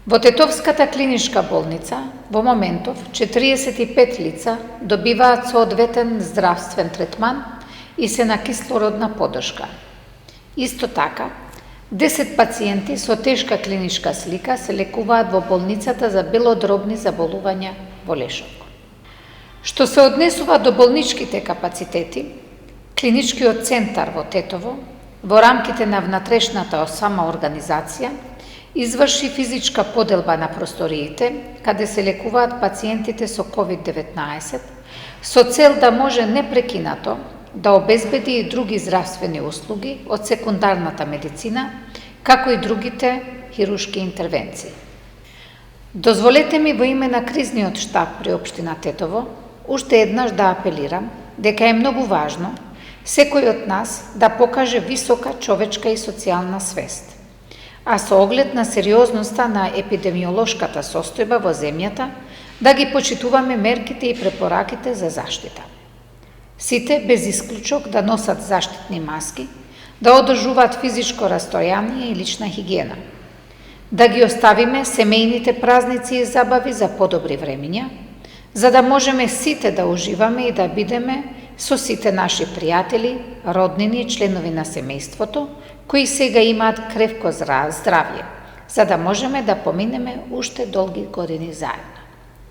Во Тетовската клиничка болница во моментов 45 лица добиваат соодветен здравствен третман и се на кислородна поддршка. Исто така, 10 пациенти со тешка клиничка слика се лекуваат во болницата за белодробни заболувања во Лешово. Што се однесува до болничките капацитети, клиничкиот центар во Тетово, во рамките на внатрешната самоорганизација, изврши физичка поделба на просториите, каде се лекуваат пациентите со COVID-19, со цел да може непрекинато да обезбеди и други здравствени услуги од секундарната медицина, како и другите хируршки интервенции. Дозволете ми во име на кризниот штаб при општина Тетово уште еднаш да апелирам дека е многу важно секој од нас да покаже висока човечка и социјална свест, а со оглед на сериозноста на епидемиолошката состојба во земјата, да ги почитуваме мерките и препораките за заштита. Сите без исклучок да носат заштитни маски, да одржуваат физичко растојание и лична хигиена, да ги оставиме семејните празници и забави за подобри времиња, за да можеме сите да уживаме и да бидеме со сите наши пријатели, роднини и членови на семејството, кои сега имаат кревко здравје, за да можеме да поминеме уште долги години заедно.